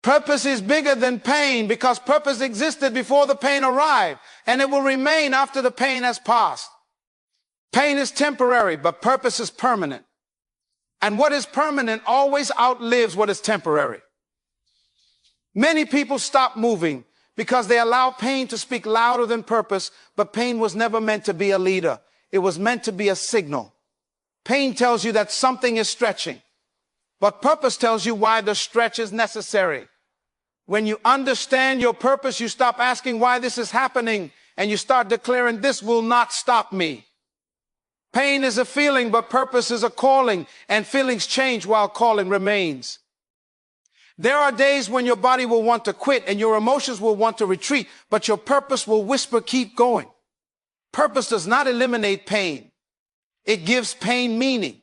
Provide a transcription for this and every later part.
Purpose is bigger than pain because purpose existed before the pain arrived, and it will remain after the pain has passed. Pain is temporary, but purpose is permanent. And what is permanent always outlives what is temporary. Many people stop moving because they allow pain to speak louder than purpose, but pain was never meant to be a leader. It was meant to be a signal. Pain tells you that something is stretching, but purpose tells you why the stretch is necessary. When you understand your purpose, you stop asking why this is happening, and you start declaring, this will not stop me. Pain is a feeling, but purpose is a calling, and feelings change while calling remains. There are days when your body will want to quit and your emotions will want to retreat, but your purpose will whisper, keep going. Purpose does not eliminate pain. It gives pain meaning.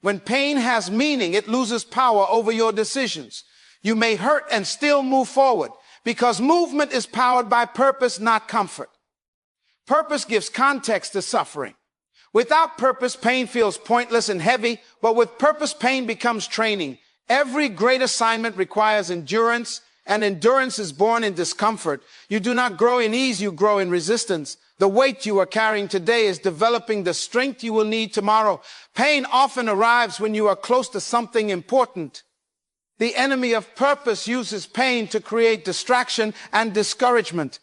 When pain has meaning, it loses power over your decisions. You may hurt and still move forward because movement is powered by purpose, not comfort. Purpose gives context to suffering. Without purpose, pain feels pointless and heavy, but with purpose, pain becomes training. Every great assignment requires endurance, and endurance is born in discomfort. You do not grow in ease, you grow in resistance. The weight you are carrying today is developing the strength you will need tomorrow. Pain often arrives when you are close to something important. The enemy of purpose uses pain to create distraction and discouragement.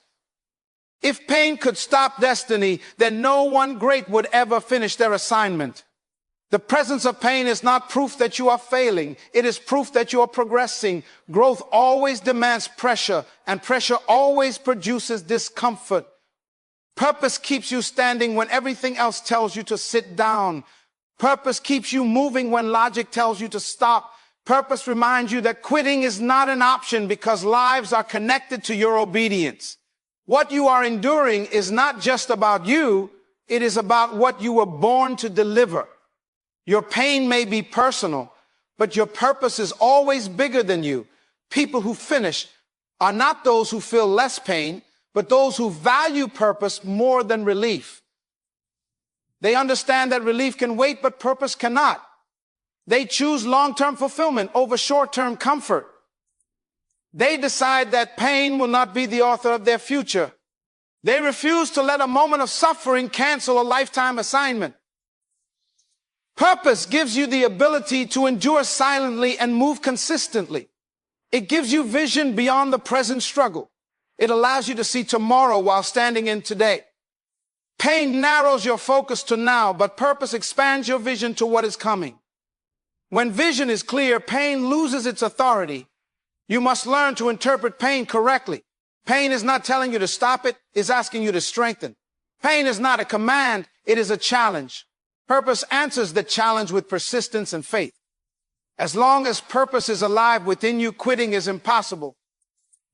If pain could stop destiny, then no one great would ever finish their assignment. The presence of pain is not proof that you are failing. It is proof that you are progressing. Growth always demands pressure, and pressure always produces discomfort. Purpose keeps you standing when everything else tells you to sit down. Purpose keeps you moving when logic tells you to stop. Purpose reminds you that quitting is not an option because lives are connected to your obedience. What you are enduring is not just about you, it is about what you were born to deliver. Your pain may be personal, but your purpose is always bigger than you. People who finish are not those who feel less pain, but those who value purpose more than relief. They understand that relief can wait, but purpose cannot. They choose long-term fulfillment over short-term comfort. They decide that pain will not be the author of their future. They refuse to let a moment of suffering cancel a lifetime assignment. Purpose gives you the ability to endure silently and move consistently. It gives you vision beyond the present struggle. It allows you to see tomorrow while standing in today. Pain narrows your focus to now, but purpose expands your vision to what is coming. When vision is clear, pain loses its authority. You must learn to interpret pain correctly. Pain is not telling you to stop it, it's asking you to strengthen. Pain is not a command, it is a challenge. Purpose answers the challenge with persistence and faith. As long as purpose is alive within you, quitting is impossible.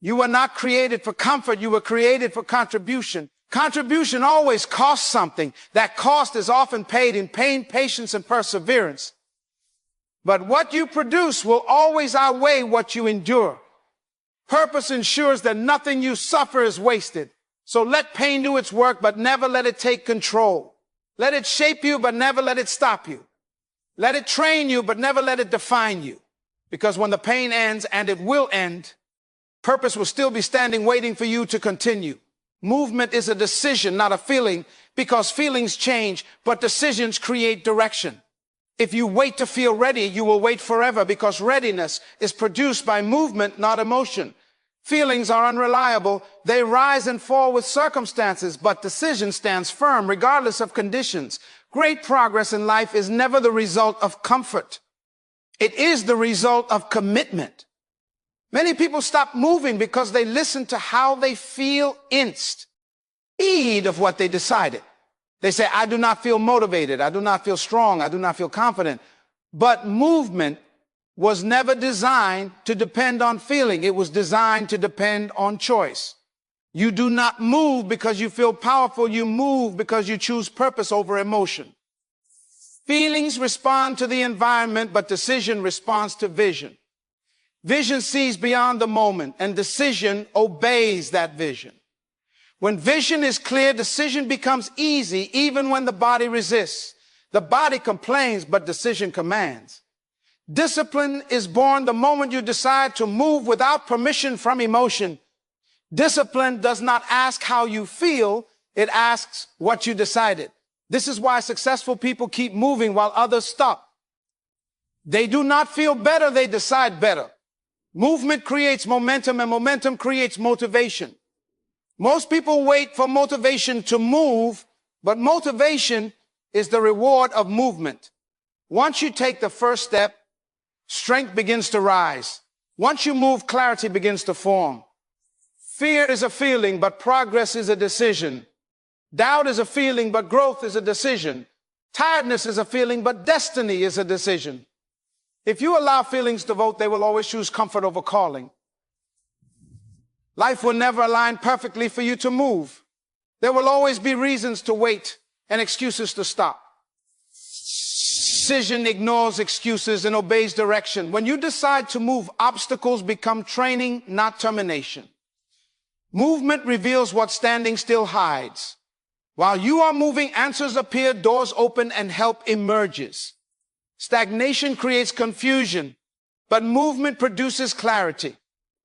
You were not created for comfort, you were created for contribution. Contribution always costs something. That cost is often paid in pain, patience, and perseverance. But what you produce will always outweigh what you endure. Purpose ensures that nothing you suffer is wasted. So let pain do its work, but never let it take control. Let it shape you, but never let it stop you. Let it train you, but never let it define you. Because when the pain ends, and it will end, purpose will still be standing waiting for you to continue. Movement is a decision, not a feeling, because feelings change, but decisions create direction. If you wait to feel ready, you will wait forever because readiness is produced by movement, not emotion. Feelings are unreliable. They rise and fall with circumstances, but decision stands firm regardless of conditions. Great progress in life is never the result of comfort. It is the result of commitment. Many people stop moving because they listen to how they feel instead of what they decided. They say, I do not feel motivated. I do not feel strong. I do not feel confident. But movement was never designed to depend on feeling. It was designed to depend on choice. You do not move because you feel powerful. You move because you choose purpose over emotion. Feelings respond to the environment, but decision responds to vision. Vision sees beyond the moment, and decision obeys that vision. When vision is clear, decision becomes easy even when the body resists. The body complains, but decision commands. Discipline is born the moment you decide to move without permission from emotion. Discipline does not ask how you feel, it asks what you decided. This is why successful people keep moving while others stop. They do not feel better, they decide better. Movement creates momentum, and momentum creates motivation. Most people wait for motivation to move, but motivation is the reward of movement. Once you take the first step, strength begins to rise. Once you move, clarity begins to form. Fear is a feeling, but progress is a decision. Doubt is a feeling, but growth is a decision. Tiredness is a feeling, but destiny is a decision. If you allow feelings to vote, they will always choose comfort over calling. Life will never align perfectly for you to move. There will always be reasons to wait and excuses to stop. Decision ignores excuses and obeys direction. When you decide to move, obstacles become training, not termination. Movement reveals what standing still hides. While you are moving, answers appear, doors open, and help emerges. Stagnation creates confusion, but movement produces clarity.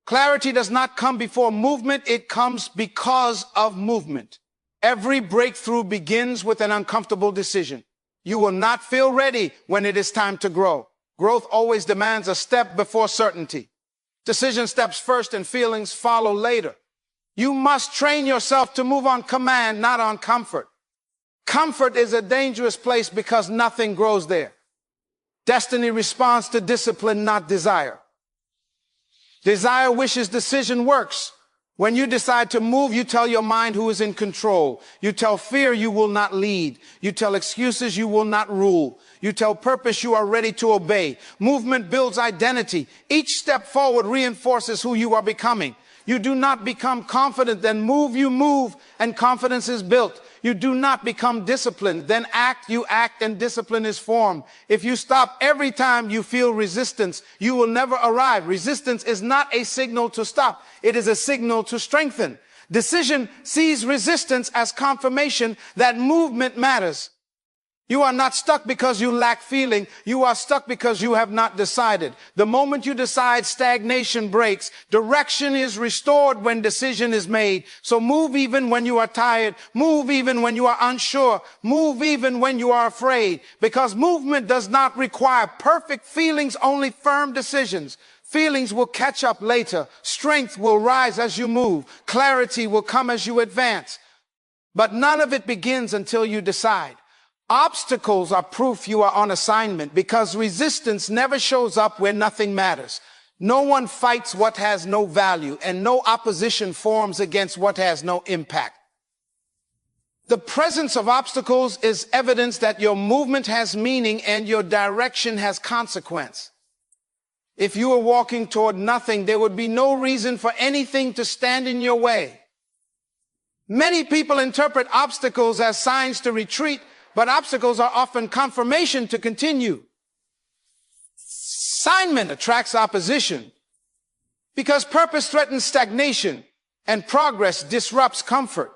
Clarity does not come before movement, it comes because of movement. Every breakthrough begins with an uncomfortable decision. You will not feel ready when it is time to grow. Growth always demands a step before certainty. Decision steps first and feelings follow later. You must train yourself to move on command, not on comfort. Comfort is a dangerous place because nothing grows there. Destiny responds to discipline, not desire. Desire wishes, decision works. When you decide to move, you tell your mind who is in control. You tell fear you will not lead. You tell excuses you will not rule. You tell purpose you are ready to obey. Movement builds identity. Each step forward reinforces who you are becoming. You do not become confident, then move, you move, and confidence is built. You do not become disciplined, then act, you act, and discipline is formed. If you stop every time you feel resistance, you will never arrive. Resistance is not a signal to stop. It is a signal to strengthen. Decision sees resistance as confirmation that movement matters. You are not stuck because you lack feeling. You are stuck because you have not decided. The moment you decide, stagnation breaks. Direction is restored when decision is made. So move even when you are tired. Move even when you are unsure. Move even when you are afraid. Because movement does not require perfect feelings, only firm decisions. Feelings will catch up later. Strength will rise as you move. Clarity will come as you advance. But none of it begins until you decide. Obstacles are proof you are on assignment because resistance never shows up where nothing matters. No one fights what has no value, and no opposition forms against what has no impact. The presence of obstacles is evidence that your movement has meaning and your direction has consequence. If you were walking toward nothing, there would be no reason for anything to stand in your way. Many people interpret obstacles as signs to retreat, but obstacles are often confirmation to continue. Assignment attracts opposition because purpose threatens stagnation and progress disrupts comfort.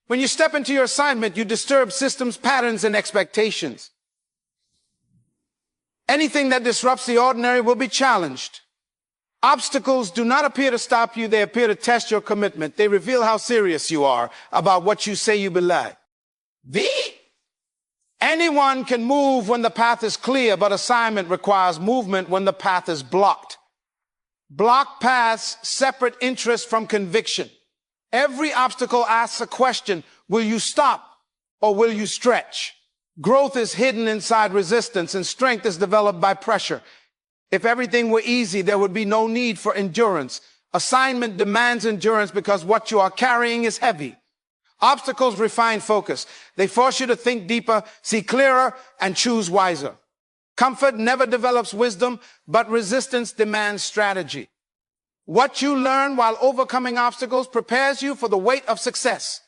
When you step into your assignment, you disturb systems, patterns, and expectations. Anything that disrupts the ordinary will be challenged. Obstacles do not appear to stop you. They appear to test your commitment. They reveal how serious you are about what you say you believe. Anyone can move when the path is clear, but assignment requires movement when the path is blocked. Blocked paths separate interest from conviction. Every obstacle asks a question: will you stop or will you stretch? Growth is hidden inside resistance, and strength is developed by pressure. If everything were easy, there would be no need for endurance. Assignment demands endurance because what you are carrying is heavy. Obstacles refine focus. They force you to think deeper, see clearer, and choose wiser. Comfort never develops wisdom, but resistance demands strategy. What you learn while overcoming obstacles prepares you for the weight of success.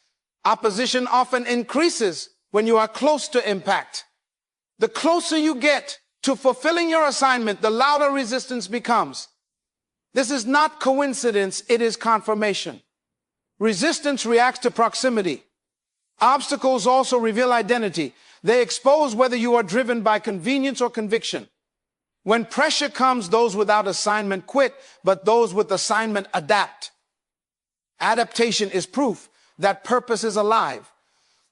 Opposition often increases when you are close to impact. The closer you get to fulfilling your assignment, the louder resistance becomes. This is not coincidence, it is confirmation. Resistance reacts to proximity. Obstacles also reveal identity. They expose whether you are driven by convenience or conviction. When pressure comes, those without assignment quit, but those with assignment adapt. Adaptation is proof that purpose is alive.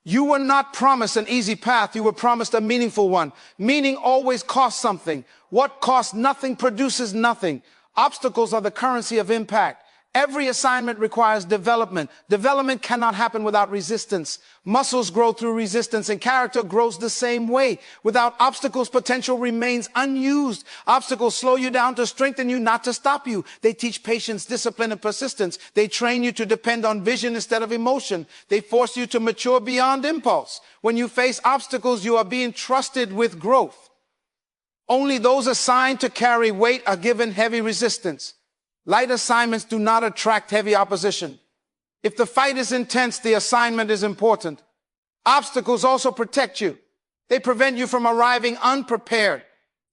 You were not promised an easy path. You were promised a meaningful one. Meaning always costs something. What costs nothing produces nothing. Obstacles are the currency of impact. Every assignment requires development. Development cannot happen without resistance. Muscles grow through resistance, and character grows the same way. Without obstacles, potential remains unused. Obstacles slow you down to strengthen you, not to stop you. They teach patience, discipline, and persistence. They train you to depend on vision instead of emotion. They force you to mature beyond impulse. When you face obstacles, you are being trusted with growth. Only those assigned to carry weight are given heavy resistance. Light assignments do not attract heavy opposition. If the fight is intense, the assignment is important. Obstacles also protect you. They prevent you from arriving unprepared.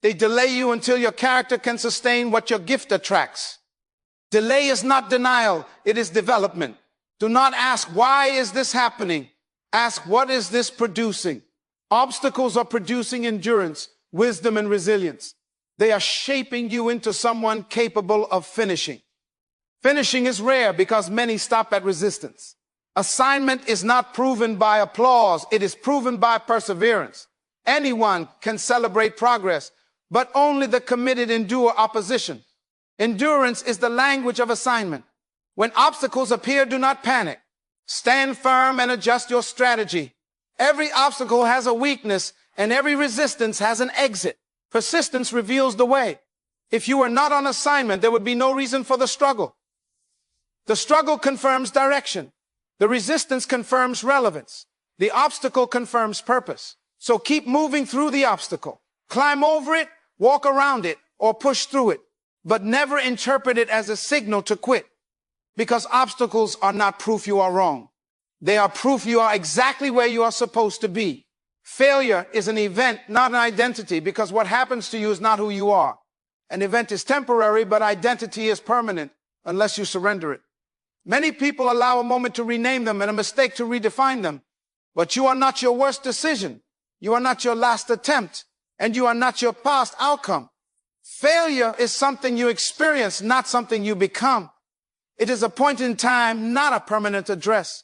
They delay you until your character can sustain what your gift attracts. Delay is not denial, it is development. Do not ask, why is this happening? Ask, what is this producing? Obstacles are producing endurance, wisdom, and resilience. They are shaping you into someone capable of finishing. Finishing is rare because many stop at resistance. Assignment is not proven by applause. It is proven by perseverance. Anyone can celebrate progress, but only the committed endure opposition. Endurance is the language of assignment. When obstacles appear, do not panic. Stand firm and adjust your strategy. Every obstacle has a weakness, and every resistance has an exit. Persistence reveals the way. If you were not on assignment, there would be no reason for the struggle. The struggle confirms direction. The resistance confirms relevance. The obstacle confirms purpose. So keep moving through the obstacle. Climb over it, walk around it, or push through it. But never interpret it as a signal to quit. Because obstacles are not proof you are wrong. They are proof you are exactly where you are supposed to be. Failure is an event, not an identity, because what happens to you is not who you are. An event is temporary, but identity is permanent unless you surrender it. Many people allow a moment to rename them and a mistake to redefine them. But you are not your worst decision. You are not your last attempt, and you are not your past outcome. Failure is something you experience, not something you become. It is a point in time, not a permanent address.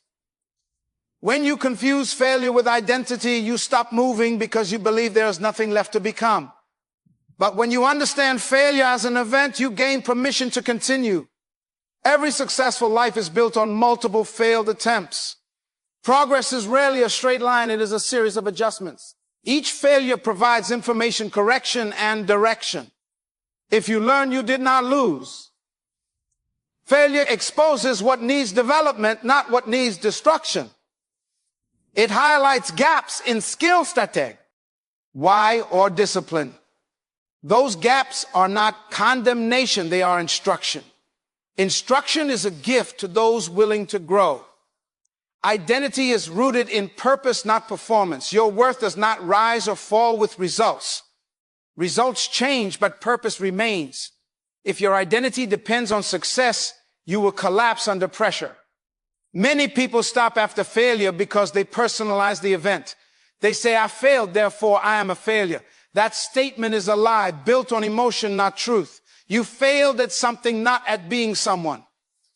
When you confuse failure with identity, you stop moving because you believe there is nothing left to become. But when you understand failure as an event, you gain permission to continue. Every successful life is built on multiple failed attempts. Progress is rarely a straight line. It is a series of adjustments. Each failure provides information, correction, and direction. If you learn, you did not lose. Failure exposes what needs development, not what needs destruction. It highlights gaps in skill static, why, or discipline. Those gaps are not condemnation, they are instruction. Instruction is a gift to those willing to grow. Identity is rooted in purpose, not performance. Your worth does not rise or fall with results. Results change, but purpose remains. If your identity depends on success, you will collapse under pressure. Many people stop after failure because they personalize the event. They say, I failed, therefore I am a failure. That statement is a lie, built on emotion, not truth. You failed at something, not at being someone.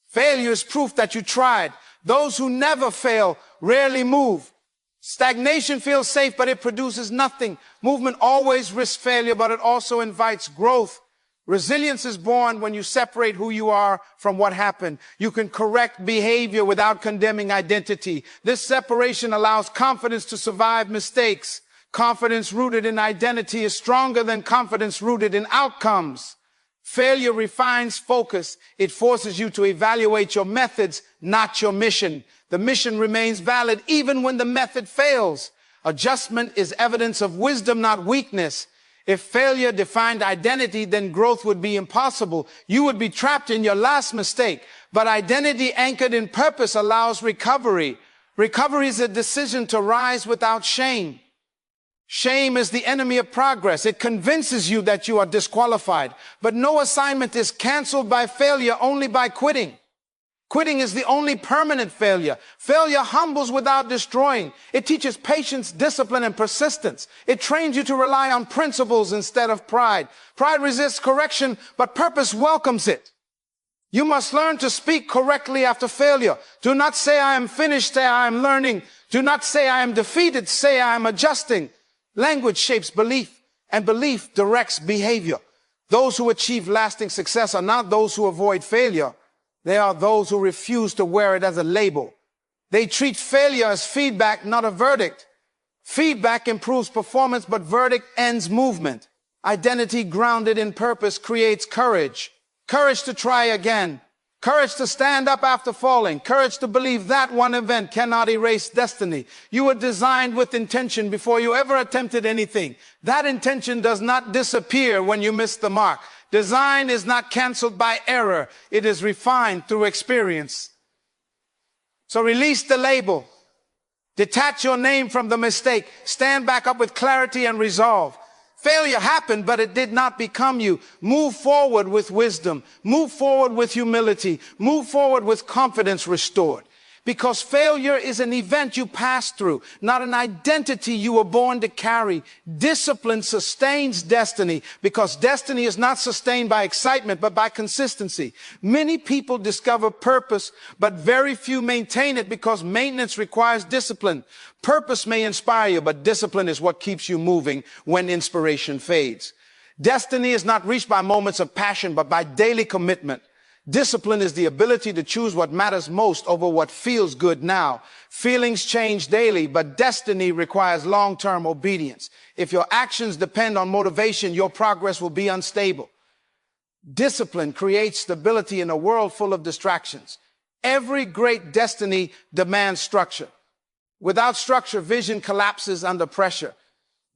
Failure is proof that you tried. Those who never fail rarely move. Stagnation feels safe, but it produces nothing. Movement always risks failure, but it also invites growth. Resilience is born when you separate who you are from what happened. You can correct behavior without condemning identity. This separation allows confidence to survive mistakes. Confidence rooted in identity is stronger than confidence rooted in outcomes. Failure refines focus. It forces you to evaluate your methods, not your mission. The mission remains valid even when the method fails. Adjustment is evidence of wisdom, not weakness. If failure defined identity, then growth would be impossible. You would be trapped in your last mistake. But identity anchored in purpose allows recovery. Recovery is a decision to rise without shame. Shame is the enemy of progress. It convinces you that you are disqualified. But no assignment is canceled by failure, only by quitting. Quitting is the only permanent failure. Failure humbles without destroying. It teaches patience, discipline, and persistence. It trains you to rely on principles instead of pride. Pride resists correction, but purpose welcomes it. You must learn to speak correctly after failure. Do not say I am finished, say I am learning. Do not say I am defeated, say I am adjusting. Language shapes belief, and belief directs behavior. Those who achieve lasting success are not those who avoid failure. They are those who refuse to wear it as a label. They treat failure as feedback, not a verdict. Feedback improves performance, but verdict ends movement. Identity grounded in purpose creates courage. Courage to try again. Courage to stand up after falling. Courage to believe that one event cannot erase destiny. You were designed with intention before you ever attempted anything. That intention does not disappear when you miss the mark. Design is not canceled by error. It is refined through experience. So release the label. Detach your name from the mistake. Stand back up with clarity and resolve. Failure happened, but it did not become you. Move forward with wisdom. Move forward with humility. Move forward with confidence restored. Because failure is an event you pass through, not an identity you were born to carry. Discipline sustains destiny, because destiny is not sustained by excitement, but by consistency. Many people discover purpose, but very few maintain it, because maintenance requires discipline. Purpose may inspire you, but discipline is what keeps you moving when inspiration fades. Destiny is not reached by moments of passion, but by daily commitment. Discipline is the ability to choose what matters most over what feels good now. Feelings change daily, but destiny requires long-term obedience. If your actions depend on motivation, your progress will be unstable. Discipline creates stability in a world full of distractions. Every great destiny demands structure. Without structure, vision collapses under pressure.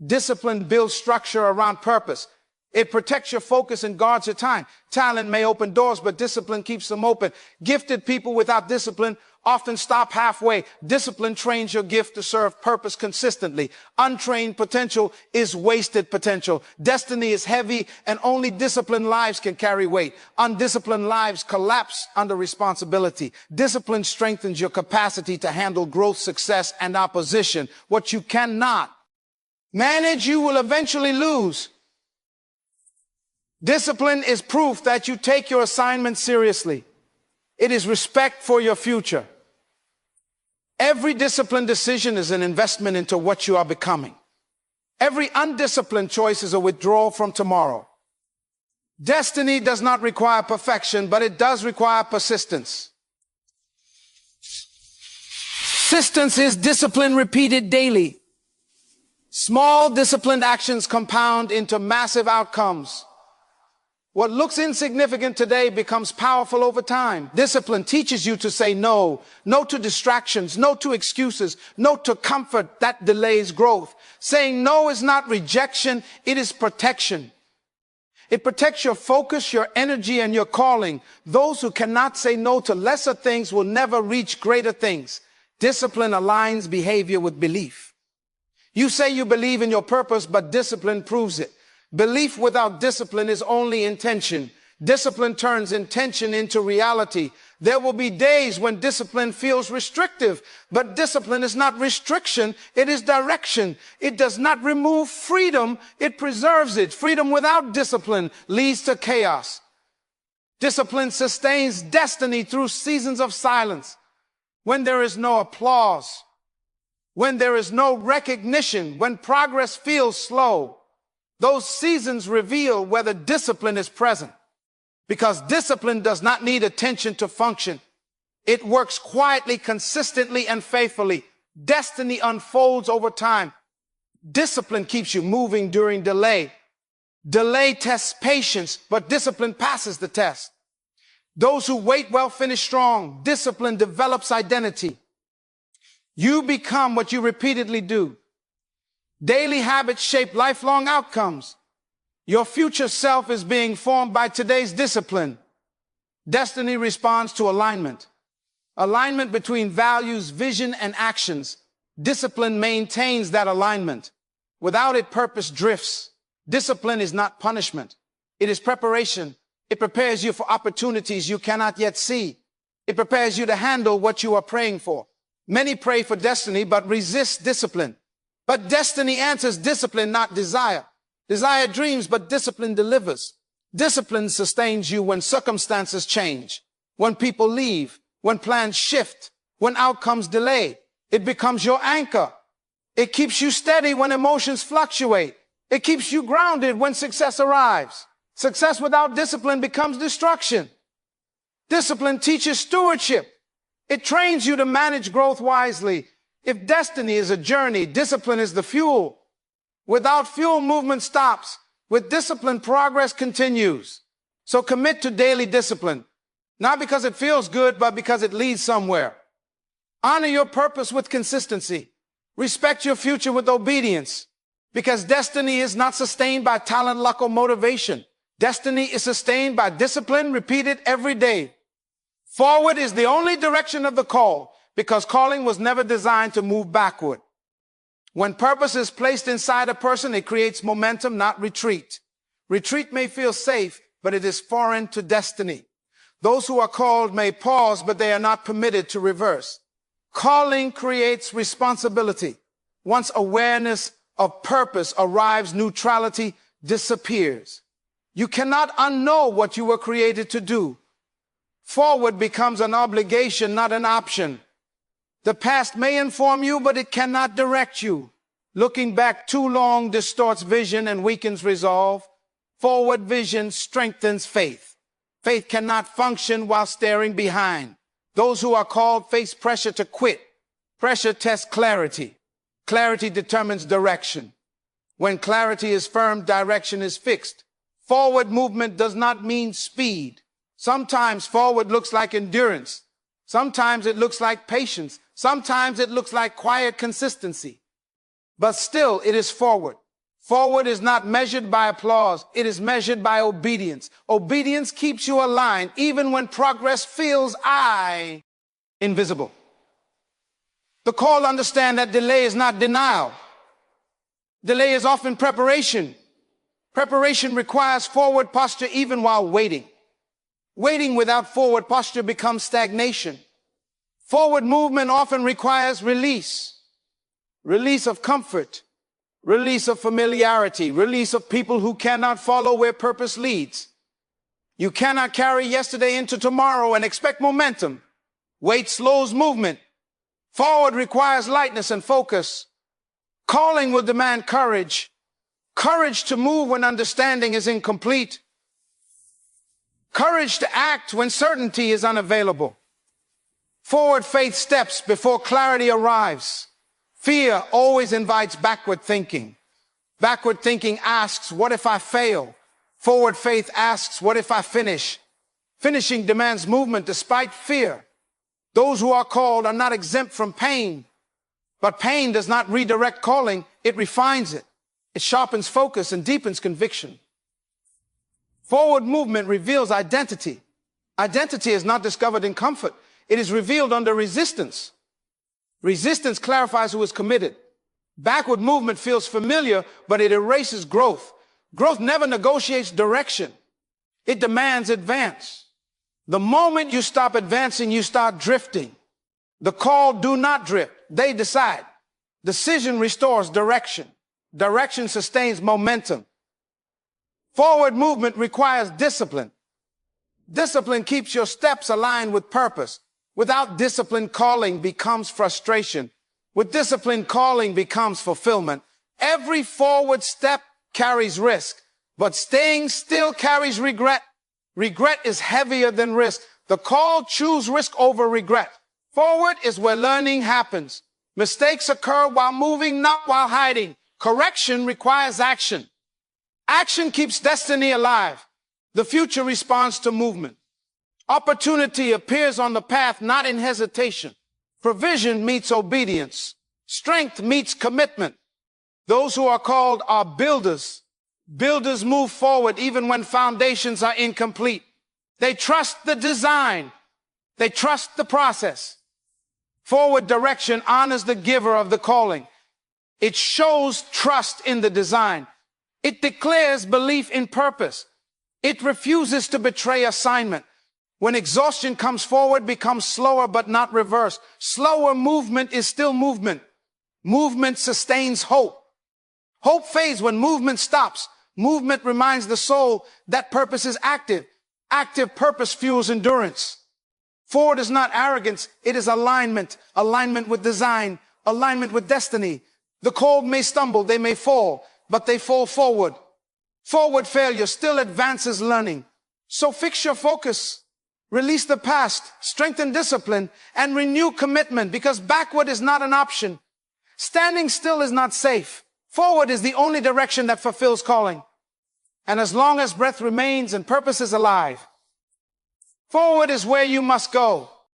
Discipline builds structure around purpose. It protects your focus and guards your time. Talent may open doors, but discipline keeps them open. Gifted people without discipline often stop halfway. Discipline trains your gift to serve purpose consistently. Untrained potential is wasted potential. Destiny is heavy, and only disciplined lives can carry weight. Undisciplined lives collapse under responsibility. Discipline strengthens your capacity to handle growth, success, and opposition. What you cannot manage, you will eventually lose. Discipline is proof that you take your assignment seriously. It is respect for your future. Every disciplined decision is an investment into what you are becoming. Every undisciplined choice is a withdrawal from tomorrow. Destiny does not require perfection, but it does require persistence. Persistence is discipline repeated daily. Small disciplined actions compound into massive outcomes. What looks insignificant today becomes powerful over time. Discipline teaches you to say no. No to distractions. No to excuses. No to comfort that delays growth. Saying no is not rejection. It is protection. It protects your focus, your energy, and your calling. Those who cannot say no to lesser things will never reach greater things. Discipline aligns behavior with belief. You say you believe in your purpose, but discipline proves it. Belief without discipline is only intention. Discipline turns intention into reality. There will be days when discipline feels restrictive, but discipline is not restriction. It is direction. It does not remove freedom. It preserves it. Freedom without discipline leads to chaos. Discipline sustains destiny through seasons of silence. When there is no applause, when there is no recognition, when progress feels slow, those seasons reveal whether discipline is present, because discipline does not need attention to function. It works quietly, consistently, and faithfully. Destiny unfolds over time. Discipline keeps you moving during delay. Delay tests patience, but discipline passes the test. Those who wait well finish strong. Discipline develops identity. You become what you repeatedly do. Daily habits shape lifelong outcomes. Your future self is being formed by today's discipline. Destiny responds to alignment. Alignment between values, vision, and actions. Discipline maintains that alignment. Without it, purpose drifts. Discipline is not punishment. It is preparation. It prepares you for opportunities you cannot yet see. It prepares you to handle what you are praying for. Many pray for destiny, but resist discipline. But destiny answers discipline, not desire. Desire dreams, but discipline delivers. Discipline sustains you when circumstances change, when people leave, when plans shift, when outcomes delay. It becomes your anchor. It keeps you steady when emotions fluctuate. It keeps you grounded when success arrives. Success without discipline becomes destruction. Discipline teaches stewardship. It trains you to manage growth wisely. If destiny is a journey, discipline is the fuel. Without fuel, movement stops. With discipline, progress continues. So commit to daily discipline, not because it feels good, but because it leads somewhere. Honor your purpose with consistency. Respect your future with obedience, because destiny is not sustained by talent, luck, or motivation. Destiny is sustained by discipline repeated every day. Forward is the only direction of the call, because calling was never designed to move backward. When purpose is placed inside a person, it creates momentum, not retreat. Retreat may feel safe, but it is foreign to destiny. Those who are called may pause, but they are not permitted to reverse. Calling creates responsibility. Once awareness of purpose arrives, neutrality disappears. You cannot unknow what you were created to do. Forward becomes an obligation, not an option. The past may inform you, but it cannot direct you. Looking back too long distorts vision and weakens resolve. Forward vision strengthens faith. Faith cannot function while staring behind. Those who are called face pressure to quit. Pressure tests clarity. Clarity determines direction. When clarity is firm, direction is fixed. Forward movement does not mean speed. Sometimes forward looks like endurance. Sometimes it looks like patience. Sometimes it looks like quiet consistency. But still, it is forward. Forward is not measured by applause. It is measured by obedience. Obedience keeps you aligned even when progress feels invisible. The call to understand that delay is not denial. Delay is often preparation. Preparation requires forward posture even while waiting. Waiting without forward posture becomes stagnation. Forward movement often requires release. Release of comfort. Release of familiarity. Release of people who cannot follow where purpose leads. You cannot carry yesterday into tomorrow and expect momentum. Weight slows movement. Forward requires lightness and focus. Calling will demand courage. Courage to move when understanding is incomplete. Courage to act when certainty is unavailable. Forward faith steps before clarity arrives. Fear always invites backward thinking. Backward thinking asks, what if I fail? Forward faith asks, what if I finish? Finishing demands movement despite fear. Those who are called are not exempt from pain, but pain does not redirect calling, it refines it. It sharpens focus and deepens conviction. Forward movement reveals identity. Identity is not discovered in comfort. It is revealed under resistance. Resistance clarifies who is committed. Backward movement feels familiar, but it erases growth. Growth never negotiates direction. It demands advance. The moment you stop advancing, you start drifting. The called do not drift. They decide. Decision restores direction. Direction sustains momentum. Forward movement requires discipline. Discipline keeps your steps aligned with purpose. Without discipline, calling becomes frustration. With discipline, calling becomes fulfillment. Every forward step carries risk, but staying still carries regret. Regret is heavier than risk. The called choose risk over regret. Forward is where learning happens. Mistakes occur while moving, not while hiding. Correction requires action. Action keeps destiny alive. The future responds to movement. Opportunity appears on the path, not in hesitation. Provision meets obedience. Strength meets commitment. Those who are called are builders. Builders move forward even when foundations are incomplete. They trust the design. They trust the process. Forward direction honors the giver of the calling. It shows trust in the design. It declares belief in purpose. It refuses to betray assignment. When exhaustion comes forward, becomes slower but not reversed. Slower movement is still movement. Movement sustains hope. Hope fades when movement stops. Movement reminds the soul that purpose is active. Active purpose fuels endurance. Forward is not arrogance. It is alignment. Alignment with design. Alignment with destiny. The called may stumble. They may fall, but they fall forward. Forward failure still advances learning. So fix your focus. Release the past. Strengthen discipline and renew commitment, because backward is not an option. Standing still is not safe. Forward is the only direction that fulfills calling. And as long as breath remains and purpose is alive, forward is where you must go.